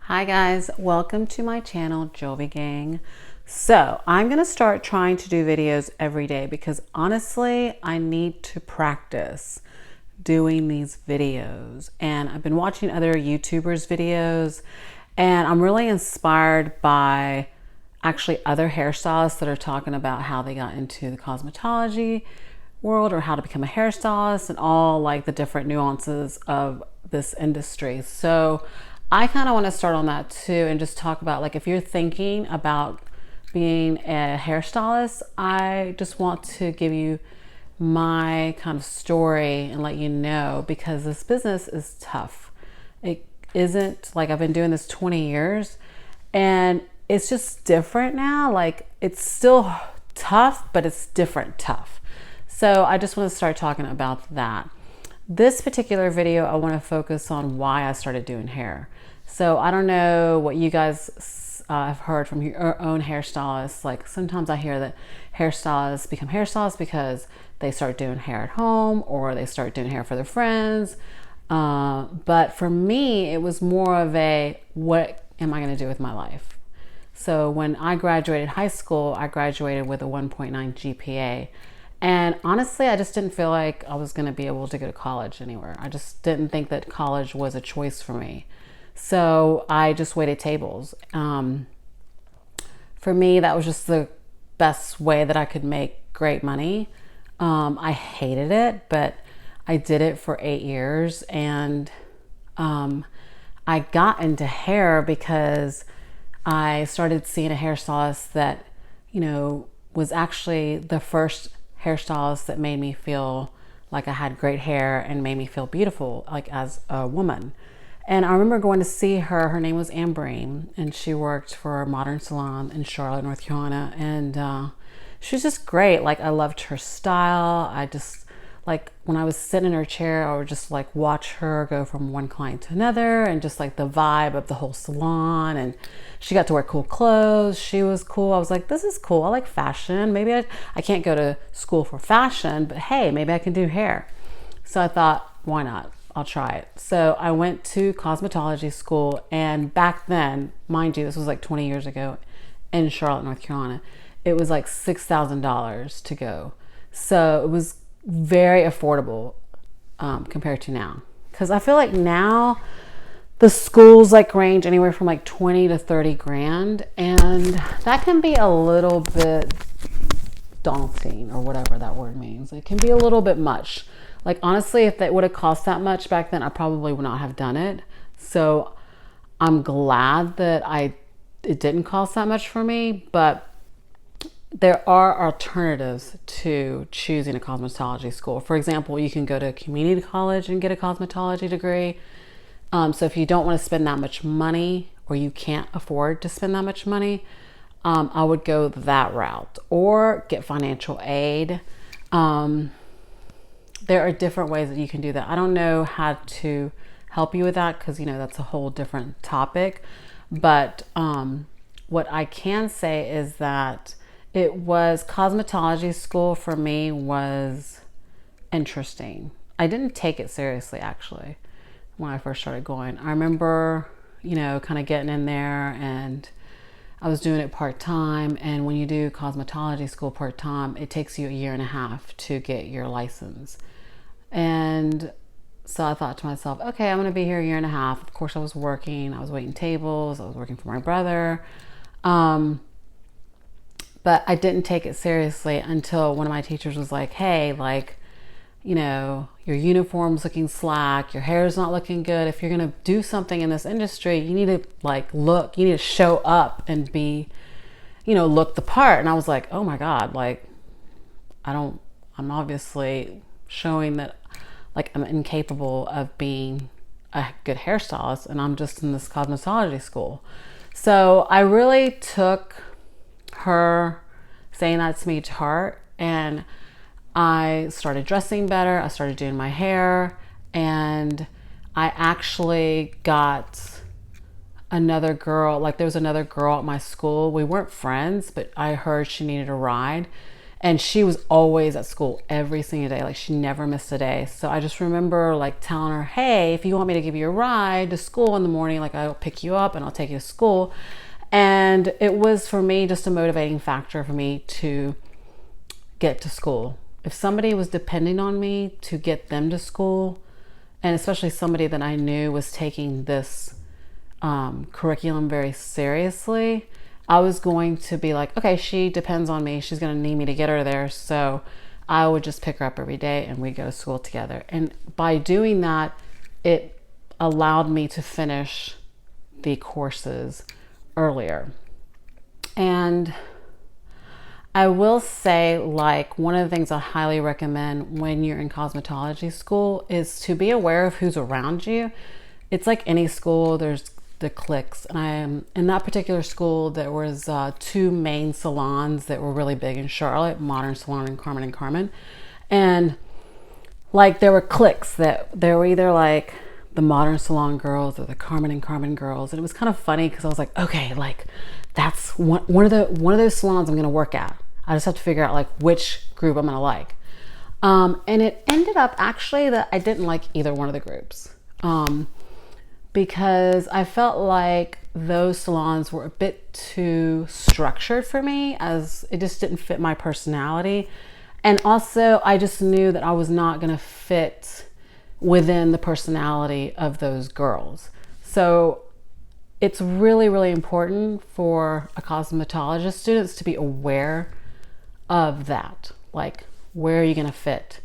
Hi guys, welcome to my channel, Jovi Gang. So I'm gonna start trying to do videos every day because honestly, I need to practice doing these videos. And I've been watching other YouTubers' videos and I'm really inspired by actually other hairstylists that are talking about how they got into the cosmetology world or how to become a hairstylist and all like the different nuances of this industry. So I kind of want to start on that too and just talk about like if you're thinking about being a hairstylist, I just want to give you my kind of story and let you know because this business is tough. It isn't like I've been doing this 20 years and it's just different now. Like it's still tough, but it's different tough. So I just want to start talking about that. This particular video, I want to focus on why I started doing hair. So I don't know what you guys have heard from your own hairstylists. Like sometimes I hear that hairstylists become hairstylists because they start doing hair at home or they start doing hair for their friends. But for me, it was more of a, what am I going to do with my life? So when I graduated high school, I graduated with a 1.9 GPA. And honestly, I just didn't feel like I was going to be able to go to college anywhere. I just didn't think that college was a choice for me. So I just waited tables. For me, that was just the best way that I could make great money. I hated it, but I did it for 8 years. And I got into hair because I started seeing a hairstylist that, was actually the first hairstylist that made me feel like I had great hair and made me feel beautiful, like as a woman. And I remember going to see her. Her name was Ambreen, and she worked for a modern salon in Charlotte, North Carolina. And she was just great. Like I loved her style. I just like when I was sitting in her chair, I would just like watch her go from one client to another, and just like the vibe of the whole salon. And she got to wear cool clothes. She was cool. I was like, this is cool. I like fashion. Maybe I can't go to school for fashion, but hey, maybe I can do hair. So I thought, why not? I'll try it. So I went to cosmetology school, and back then, mind you, this was like 20 years ago in Charlotte, North Carolina, it was like $6,000 to go. So it was very affordable compared to now. Because I feel like now the schools like range anywhere from like 20 to 30 grand, and that can be a little bit daunting or whatever that word means. It can be a little bit much. Like honestly, if that would have cost that much back then, I probably would not have done it. So I'm glad that it didn't cost that much for me, but there are alternatives to choosing a cosmetology school. For example, you can go to a community college and get a cosmetology degree. So if you don't want to spend that much money or you can't afford to spend that much money, I would go that route or get financial aid. There are different ways that you can do that. I don't know how to help you with that because, that's a whole different topic. But what I can say is that cosmetology school for me was interesting. I didn't take it seriously, actually, when I first started going. I remember, kind of getting in there, and I was doing it part-time. And when you do cosmetology school part-time, it takes you 1.5 years to get your license. And so I thought to myself, okay, I'm going to be here 1.5 years. Of course, I was working. I was waiting tables. I was working for my brother. But I didn't take it seriously until one of my teachers was like, hey, like, your uniform's looking slack. Your hair's not looking good. If you're going to do something in this industry, you need to you need to show up and be, look the part. And I was like, oh my God, like, I'm obviously showing that like I'm incapable of being a good hairstylist, and I'm just in this cosmetology school. So I really took her saying that to me to heart, and I started dressing better. I started doing my hair, and I actually got another girl. Like there was another girl at my school. We weren't friends, but I heard she needed a ride. And she was always at school every single day. Like, she never missed a day. So I just remember like telling her, hey, if you want me to give you a ride to school in the morning, like, I'll pick you up and I'll take you to school. And it was, for me, just a motivating factor for me to get to school. If somebody was depending on me to get them to school, and especially somebody that I knew was taking this curriculum very seriously, I was going to be like, okay, she depends on me. She's going to need me to get her there. So I would just pick her up every day and we'd go to school together. And by doing that, it allowed me to finish the courses earlier. And I will say, like, one of the things I highly recommend when you're in cosmetology school is to be aware of who's around you. It's like any school, there's the cliques. And I'm in that particular school, there was 2 main salons that were really big in Charlotte, Modern Salon and Carmen. And like, there were cliques that they were either like the Modern Salon girls or the Carmen girls. And it was kind of funny because I was like, okay, like, that's one of those salons I'm going to work at. I just have to figure out like which group I'm going to like. And it ended up actually that I didn't like either one of the groups. Because I felt like those salons were a bit too structured for me, as it just didn't fit my personality. And also I just knew that I was not going to fit within the personality of those girls. So it's really, really important for a cosmetologist students to be aware of that. Like, where are you going to fit?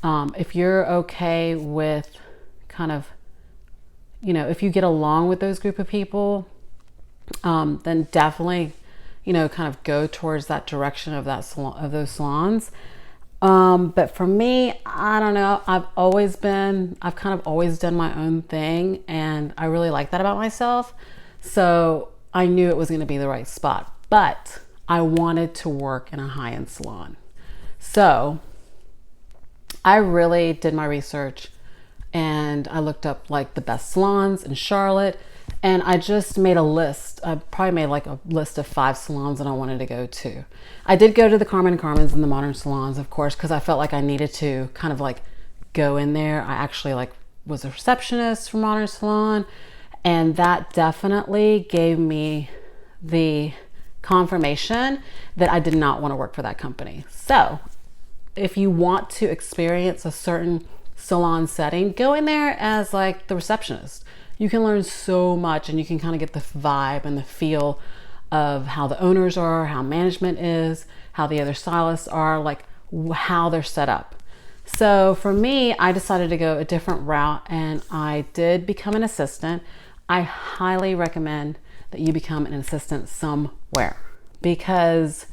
If you're okay with kind of, you know, if you get along with those group of people, then definitely, you know, kind of go towards that direction of that salon, of those salons. But for me, I don't know. I've kind of always done my own thing, and I really like that about myself. So I knew it was going to be the right spot, but I wanted to work in a high-end salon. So I really did my research, and I looked up like the best salons in Charlotte, and I just made a list. I probably made like a list of 5 salons that I wanted to go to. I did go to the Carmen's and the Modern Salons, of course, because I felt like I needed to kind of like go in there. I actually like was a receptionist for Modern Salon, and that definitely gave me the confirmation that I did not want to work for that company. So if you want to experience a certain salon setting, go in there as like the receptionist. You can learn so much, and you can kind of get the vibe and the feel of how the owners are, how management is, how the other stylists are, like how they're set up. So for me, I decided to go a different route, and I did become an assistant. I highly recommend that you become an assistant somewhere, because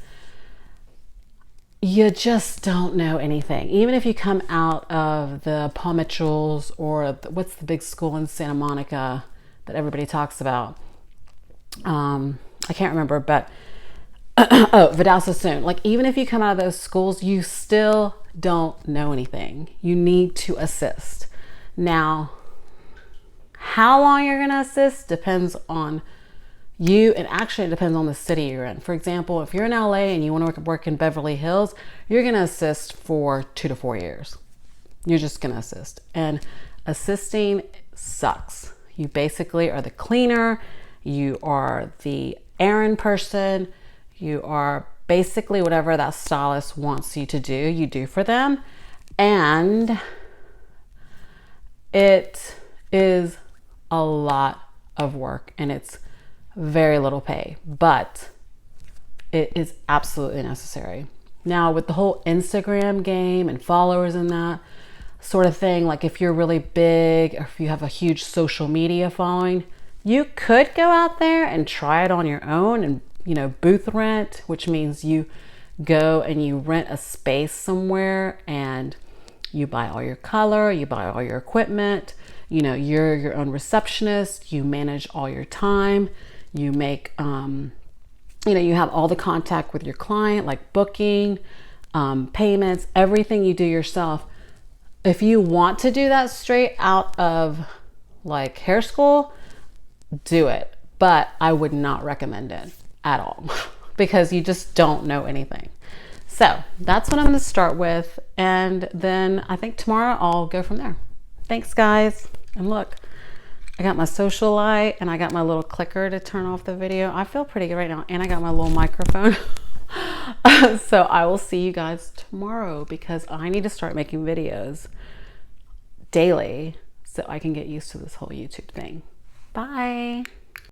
you just don't know anything. Even if you come out of the Paul Mitchell's or what's the big school in Santa Monica that everybody talks about? I can't remember, but oh, Vidal Sassoon. Like, even if you come out of those schools, you still don't know anything. You need to assist. Now, how long you're going to assist depends on you, and actually it depends on the city you're in. For example, if you're in LA and you want to work in Beverly Hills, you're going to assist for 2 to 4 years. You're just going to assist. And assisting sucks. You basically are the cleaner, you are the errand person, you are basically whatever that stylist wants you to do, you do for them. And it is a lot of work, and it's very little pay, but it is absolutely necessary. Now, with the whole Instagram game and followers and that sort of thing, like if you're really big or if you have a huge social media following, you could go out there and try it on your own and, you know, booth rent, which means you go and you rent a space somewhere and you buy all your color, you buy all your equipment, you know, you're your own receptionist, you manage all your time, you make, you know, you have all the contact with your client, like booking, payments, everything you do yourself. If you want to do that straight out of like hair school, do it. But I would not recommend it at all because you just don't know anything. So that's what I'm going to start with. And then I think tomorrow I'll go from there. Thanks, guys. And look, I got my social light and I got my little clicker to turn off the video. I feel pretty good right now. And I got my little microphone. So I will see you guys tomorrow because I need to start making videos daily so I can get used to this whole YouTube thing. Bye.